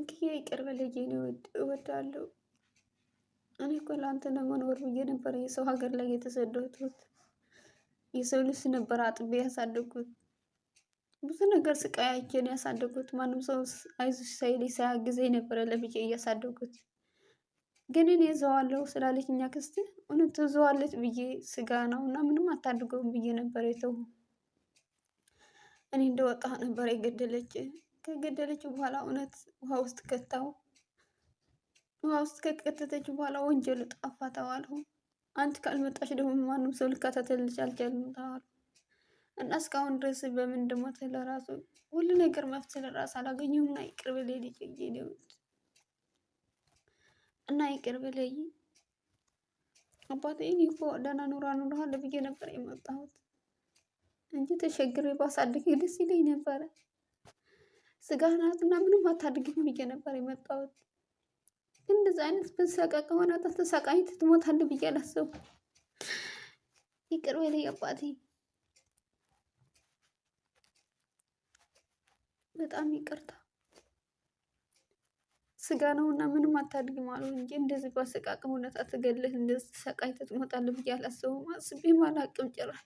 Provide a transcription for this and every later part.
እንግዲህ ይቅር በለኝ የኔ ውድ እወዳለሁ። እኔ እኮ ለአንተ ለመኖር ብዬ ነበር የሰው ሀገር ላይ የተሰደድኩት። የሰው ልጅ ነበር አጥቤ ያሳደግኩት። ብዙ ነገር ስቃይ አይቼ ነው ያሳደግኩት። ማንም ሰው አይዞሽ ሳይለኝ ሳያግዘኝ ነበረ ለብቻ እያሳደግኩት። ግን እኔ እዘዋለሁ ስላለችኝ አክስቴ እውነት ትዘዋለች ብዬ ስጋ ነው እና ምንም አታድርገውም ብዬ ነበር የተው። እኔ እንደወጣሁ ነበር የገደለች። ከገደለች በኋላ እውነት ውሃ ውስጥ ከታው። ውሃ ውስጥ ከከተተች በኋላ ወንጀሉ ጠፋ ተባልሁ። አንቺ ካልመጣሽ ደግሞ ማንም ሰው ሊከታተልልሽ አልቻለም ተባልሁ። እና እስካሁን ድረስ በምን እንደሞተ ለራሱ ሁሉ ነገር መፍትሄ ለራሱ አላገኘሁም። እና ይቅር በለኝ ልጄ ነው እና ይቅር በለኝ አባቴ። እኔ እኮ ደህና ኑሮ አኖርሃለሁ ብዬ ነበር የመጣሁት እንጂ ተቸግሬ ባሳድግ ደስ ይለኝ ነበረ። ስጋ ናትና ምንም አታድግም ብዬ ነበር የመጣሁት። ግን እንደዚህ አይነት በሰቃ ከሆነ ተሰቃይተህ ትሞታለህ ብዬ አላሰብኩም። ይቅር በለኝ አባቴ፣ በጣም ይቅርታ። ስጋ ነውና ምንም አታድግም አሉ እንጂ እንደዚህ በአሰቃቂ ሁኔታ ተገድለህ እንደዚህ ተሰቃይተህ ትሞታለህ ብዬ አላሰብኩም። አስቤም አላቅም ጭራሽ።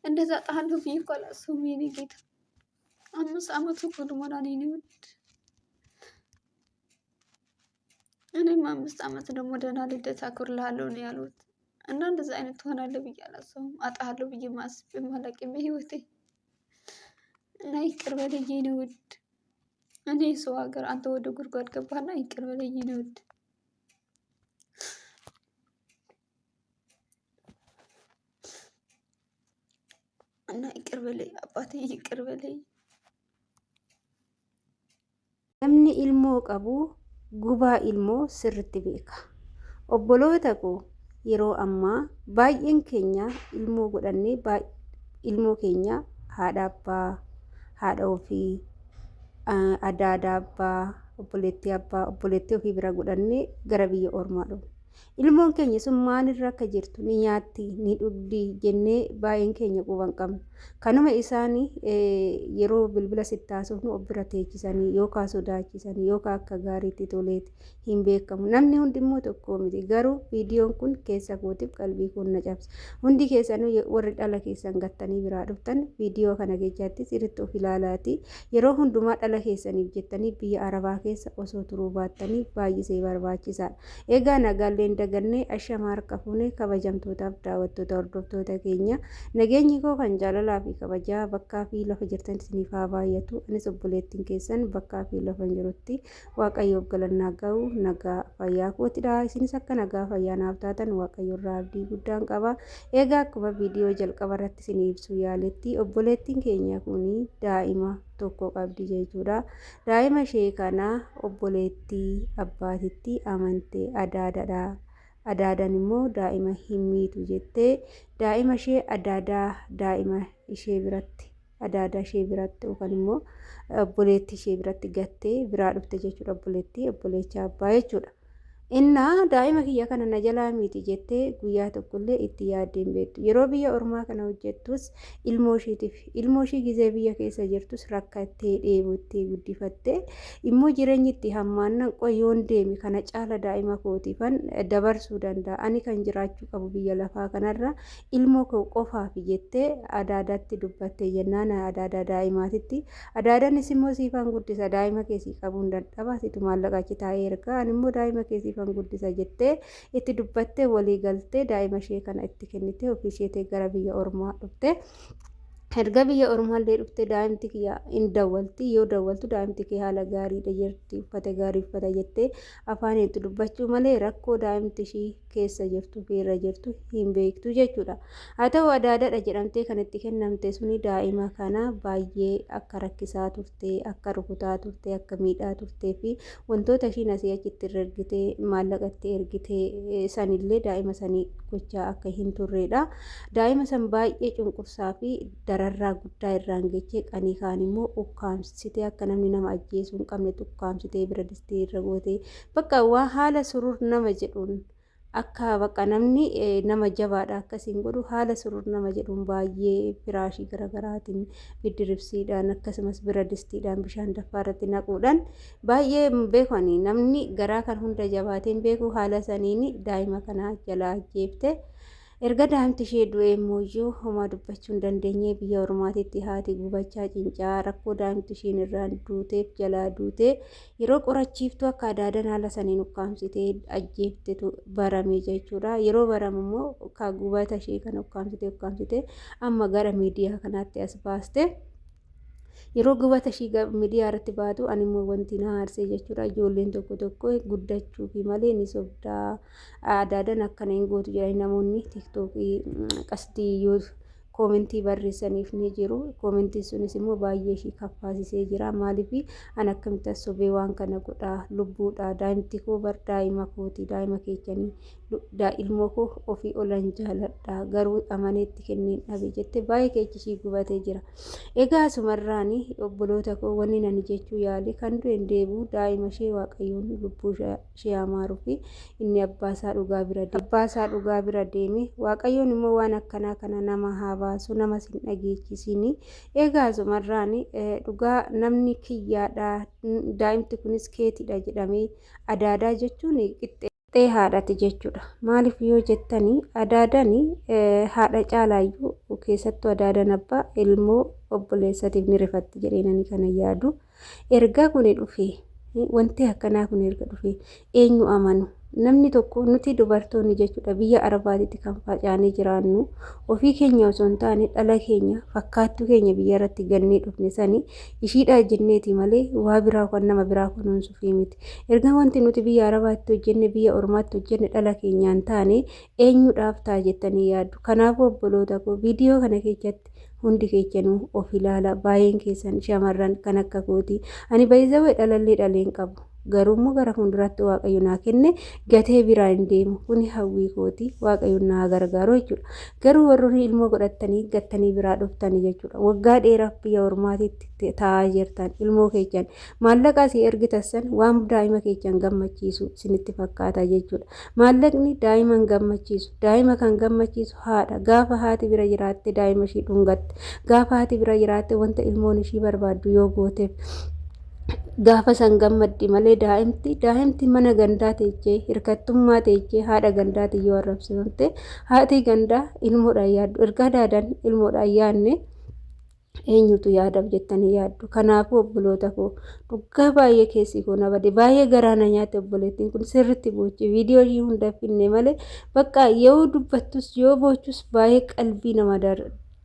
እንደዛ ጣሃለሁ ብዬ እኮ አላሰብኩም የኔ ጌታ። 5 ዓመት እኮ ልሞላ ነው የኔ ውድ። እኔም 5 ዓመት ደግሞ ደህና ልደት አክብርልሃለሁ ነው ያሉት። እና እንደዛ አይነት ትሆናለህ ብዬ አላሰብኩም። አጣሃለሁ ብዬ አስቤም አላቅም በህይወቴ። እና ይቅር በለኝ የኔ ውድ። እኔ ሰው ሀገር አንተ ወደ ጉድጓድ ገባህና ይቅር በለኝ የኔ ውድ። እና ይቅር በለኝ አባቴ፣ ይቅር በለኝ። namni ilmoo qabu gubaa ilmoo sirriitti beeka. Obboloota koo yeroo ammaa baay'een keenya ilmoo godhannee ilmoo keenya haadha abbaa, haadha ofii, adda abbaa, obboleettii ofii bira godhannee gara biyya ormaa dhufna. Ilmoon keenya sun maalirra akka jirtu ni nyaatti ni dhugdi jennee baay'een keenya quban qabna. Kanuma isaanii yeroo bilbila sitti haasofnu of bira teechisanii yookaan sodaachisanii yookaan akka gaariitti toleeti hin beekamu. Namni hundimmoo tokko miti. Garuu viidiyoon kun keessa kootiif qalbii koo na cabsa. Hundi keessanuu warri dhala keessan gattanii biraa dhuftan viidiyoo kana keessatti sirriitti of ilaalaati. Yeroo hundumaa dhala keessaniif jettanii biyya Arabaa keessa osoo turuu baattanii baay'isee barbaachisaadha. Egaa nagaallee dagannee ashama harka fuunee kabajamtootaaf daawwattoota hordoftoota keenya nageenyi koo kan jaalalaa fi kabajaa bakkaa fi lafa jirtan isiniif haa baay'atu. Anis obboleettiin keessan bakkaa fi lafa jirutti waaqayyoof galannaa ga'u nagaa fayyaa kootidha. Isinis akka nagaa fayyaa naaf taatan waaqayyo irraa abdii guddaan qaba. Egaa akkuma viidiyoo jalqaba irratti isinii ibsu yaaletti obboleettiin keenya kuni daa'ima tokko qabdi jechuudha. Daa'ima ishee kana obboleettii abbaatitti amantee adaadadha. Adaadaan immoo daa'ima hin miitu jettee daa'ima ishee adaadaa daa'ima ishee biratti adaadaa ishee biratti yookaan immoo obboleettii ishee biratti gattee biraa dhufte jechuudha. Obboleettii abbaa jechuudha. Innaa daa'ima kiyya kana na jalaa miti jettee guyyaa tokkollee itti yaaddeen beektu. Yeroo biyya ormaa kana hojjettus ilmoo isheetiif ilmoo ishee gizee biyya keessa jirtus rakkattee dheebottee guddifattee immoo jireenyi itti hammaannan qoyyoon deemi kana caala daa'ima kootiifan dabarsuu danda'a. Ani kan jiraachuu qabu biyya lafaa kanarra ilmoo koo qofaaf jettee adaadaatti dubbattee jennaan adaadaa daa'imaatitti. Adaadaanis immoo siifan guddisa daa'ima keessii qabuun dadhabaa situ maallaqa achi taa'ee erga ani immoo daa'ima keessii kan guddisa jettee itti dubbattee walii galtee daa'ima ishee kana itti kennitee ofii isheetii gara biyya ormaa dhufte. Erga biyya ormaallee dhufte daa'imti kiyya hin dawwalti. Yoo dawwaltu daa'imti kee haala gaariidha jirti uffata gaarii uffata jettee afaan itti dubbachuu malee rakkoo daa'imti ishii keessa jirtu irra jirtu hin beektu jechuudha. Haa ta'u adaadaadha jedhamtee kan itti kennamte suni daa'ima kana baay'ee akka rakkisaa turte akka rukutaa turte akka miidhaa turtee fi wantoota ishiin asii achitti irra ergitee maallaqa itti ergitee sanillee daa'ima sanii gochaa akka hin turredha. Daa'ima san baay'ee cunqursaa fi dararraa guddaa irraan gechee qanii kaan immoo ukkaamsitee akka namni nama ajjeesuu hin qabne ukkaamsitee bira distee irra gootee bakka waan haala surur nama jedhuun akka bakka namni nama jabaadha akkasiin godhu haala surur nama jedhuun baay'ee firaashii garaagaraatiin biddiribsiidhaan akkasumas bira distiidhaan bishaan dafaa irratti naquudhaan baay'ee beekanii namni garaa kan hunda jabaateen beeku haala saniin daa'ima kana jalaa ajjeefte. Erga daa'imti ishee du'ee immoo homaa dubbachuu hin dandeenye biyya ormaatitti haati gubachaa cincaa rakkoo daa'imti isheen irraan duuteef jalaa duutee yeroo qorachiiftu akka adaadan haala saniin ukkaamsitee ajjeeftetu barame jechuudha. Yeroo baramu immoo akka gubata ishee kana ukkaamsitee amma gara miidiyaa kanaatti as baaste. Yeroo gubata ishii miidiyaa irratti baatu ani immoo wanti na aarsee jechuudha. Ijoolleen tokko guddachuu fi malee ni sobdaa adaadan akkana hin gootu jedhanii namoonni tiiktookii qasdii yoo koomentii barreessaniif ni jiru. Koomentiin sunis immoo baay'ee ishii kaffaasisee jira. Maaliif an akkamitti as sobee waan kana godhaa lubbuudha daa'imti koo bar daa'ima kooti daa'ima keechanii ilmoo koo ofii olan jaaladha garuu amaneetti kenneen dhabe jette baay'ee keechishii gubatee jira. Egaa asumarraan obboloota koo wanni nani jechuu yaale kan du'e deebi'u daa'ima ishee waaqayyoon lubbuu ishee amaaruu fi inni abbaasaa dhugaa bira deeme waaqayyoon immoo waan akkanaa kana nama haa baasu nama sin dhageechisini. Egaa asumarraan dhugaa namni kiyyaadha daa'imti kunis keetidha jedhamee adaadaa jechuun qixxee haadhati jechuudha. Maaliif yoo jettanii adaadanii haadha caalaayyuu keessattuu adaadan abbaa ilmoo obboleessatiif ni rifatti jedheenani kana yaadu. Erga kun dhufe wanti akkanaa kun erga dhufe eenyu amanu namni tokko nuti dubartoonni jechuudha biyya arabaatitti kan facaanee jiraannu ofii keenya osoo hin taane dhala keenya fakkaattuu keenya biyya irratti gannee dhufne sanii ishiidhaa jenneeti malee waa biraa kan nama biraa kunuunsuuf miti. Erga wanti nuti biyya arabaatti hojjenne biyya ormaatti hojjenne dhala keenyaan taane eenyudhaaf ta'a jettanii yaaddu. Kanaafuu obboloota koo viidiyoo kana keessatti hundi keessanuu of ilaala baay'een keessan shamarran kan akka kooti. Ani baay'ee dhalallee dhaleen qabu. Garuu gara fuulduraatti waaqayyo naa kenne gatee biraa hin deemu kuni hawwii kooti waaqayyo naa gargaaru jechuudha. Garuu warroonni ilmoo godhattanii gattanii biraa dhuftanii jechuudha. Waggaa dheeraaf biyya ormaatitti taa'aa jirtan ilmoo keessan maallaqa si ergitassan waan daa'ima keessan gammachiisu sinitti fakkaata jechuudha. Maallaqni daa'ima gammachiisu daa'ima kan gammachiisu haadha gaafa haati bira jiraatte daa'ima ishii dhungatte gaafa haati bira jiraatte wanta ilmoon ishii barbaaddu yoo gooteef gaafa san gammaddi malee daa'imti mana gandaa teechee hirkattummaa teechee haadha gandaati yoo arrabsifamte haati gandaa ilmoodhaan yaaddu erga daadan ilmoodhaan yaadne eenyutu yaadaaf jettanii yaaddu. Kanaafuu obboloota koo dhugaa baay'ee keessi koo na bade baay'ee garaana nyaate obboleettiin kun sirritti boochi viidiyoo ishii hunda finne malee bakka yoo dubbattus yoo boochus baay'ee qalbii nama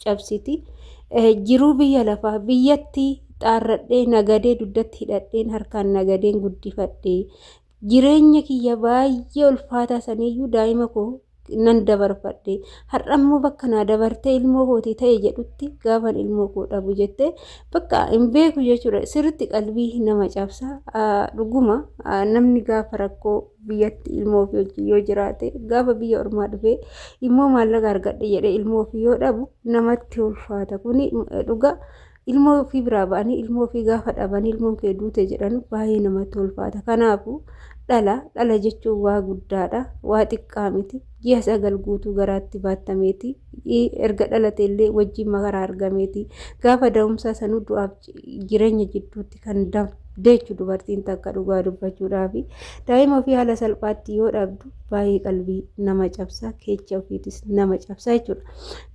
cabsiti. Jiruu biyya lafaa biyyatti xaarradhee nagadee duddatti hidhadheen harkaan nagadeen guddifadhee jireenya kiyya baay'ee ulfaataa saniyyuu daa'ima koo nan dabarfadhe har'ammoo bakka naa dabartee ilmoo kootii ta'e jedhutti gaafan ilmoo koo dhabu jettee bakka hin beeku jechuudha. Sirritti qalbii nama cabsa. Dhuguma namni gaafa rakkoo biyyatti ilmoo ofii wajjin yoo jiraate gaafa biyya ormaa dhufee immoo maallaqa argadhe jedhee ilmoo ofii yoo dhabu namatti ulfaata. Kuni dhugaa ilmoo ofii biraa ba'anii ilmoo ofii gaafa dhabanii ilmoon kee duute jedhan baay'ee namatti ulfaata. Kanaafuu dhala jechuun waa guddaadha waa xiqqaa miti. Ji'a 9 guutuu garaatti baattameeti erga dhalate illee wajjin makaraa argameeti gaafa da'umsaa sanuu du'aaf jireenya jidduutti kan deechu dubartiin takka dhugaa dubbachuudhaaf daa'ima ofii haala salphaatti yoo dhabdu baay'ee qalbii nama cabsa keecha ofiitis nama cabsa jechuudha.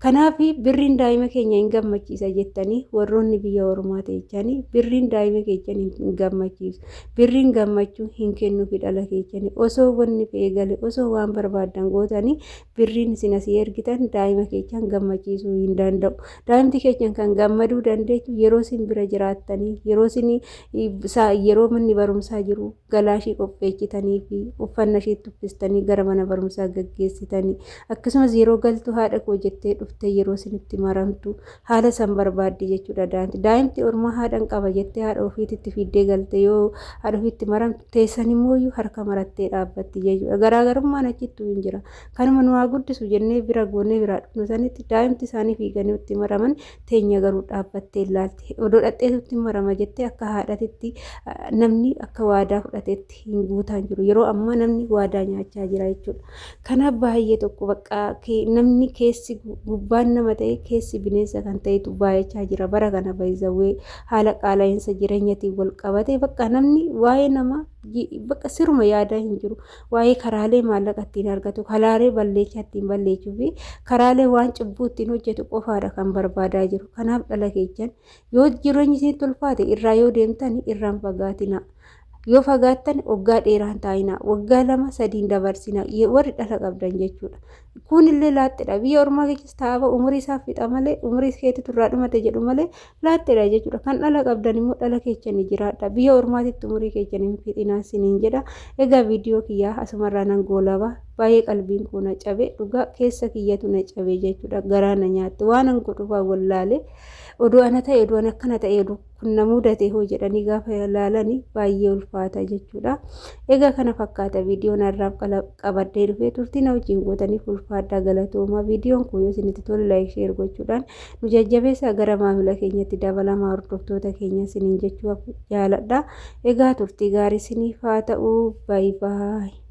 Kanaaf birriin daa'ima keenya hin gammachiisa jettanii warroonni biyya ormaa teechanii birriin daa'ima keenya hin gammachiisu birriin gammachuu hin kennuufi dhala keechanii osoo wanni fe'ee gale osoo waan barbaadan gootanii birriin isin asii ergitan daa'ima keechan gammachiisuu hin danda'u. Daa'imti keechan kan gammaduu dandeechu yeroo isin bira jiraattanii yeroo isin yeroo manni barumsaa jiru galaashii qopheessitanii fi uffannaa ishee uffistanii gara mana barumsaa gaggeessitanii akkasumas yeroo galtu haadha koo jettee dhufte yeroo isinitti maramtu haala san barbaaddi jechuudha. Daa'imti ormaa haadhan qaba jettee haadha ofiitti fiddee galte yoo haadha ofiitti maramtu teessan immoo harka marattee dhaabbatti jechuudha. Garaagarummaan achittuu hin jira. Kanuma nu haa guddisu jennee bira goonee biraa dhufnu sanitti daa'imti isaanii fiiganii itti maraman teenya garuu dhaabbattee ilaalti. Odoo dhadheetutti marama jettee akka haadhatitti namni akka waadaa fudhateetti hin guutaan jiru. Yeroo ammaa namni waadaa nyaachaa jira. jira jechuudha. Kanaaf baay'ee tokko bakka namni keessi gubbaan nama ta'e keessi bineensa kan ta'etu baay'achaa jira bara kana baay'izawwee haala qaala'insa jireenyatiin wal qabate bakka namni waa'ee nama bakka siruma yaadaa hin jiru. Waa'ee karaalee maallaqa ittiin argatu, karaalee balleessaa ittiin balleessuu fi karaalee waan cubbuu ittiin hojjetu qofaadha kan barbaadaa jiru. Kanaaf dhala keessan yoo jireenyi isinitti ulfaate irraa yoo deemtan irraan fagaatina. Yoo fagaattan waggaa dheeraan taa'ina, waggaa 2-3 dabarsina warri dhala qabdan jechuudha. Kunillee laattedha. Biyya ormaa keessas taa'aa umurii isaa fixa malee umurii keetti turraa dhumate jedhu malee laattedha jechuudha. Kan dhala qabdan immoo dhala keessan jiraadha. Biyya ormaatitti umurii keessan hin fixinaa siniin jedha. Egaa viidiyoo kiyyaa asumarraa nan goolaba. Baay'ee qalbiin koo na cabe dhugaa keessa kiyyatu na cabe jechuudha. Garaa na nyaatti waan an godhufaa wallaalee oduu ana ta'e oduu an akkana ta'e oduu kun na mudate hoo jedhanii gaafa ilaalanii baay'ee ulfaata jechuudha. Egaa kana fakkaata viidiyoon har'aaf qabadhee dhufee turtii na wajjin gootaniif ulfaadhaa galatooma. Viidiyoon kun yoo isinitti tole laayik sheer gochuudhaan nu jajjabeessaa gara maamila keenyatti dabalamaa hordoftoota keenya siniin jechuu jaaladha. Egaa turtii gaarii siniif haa ta'u. Baay'ee.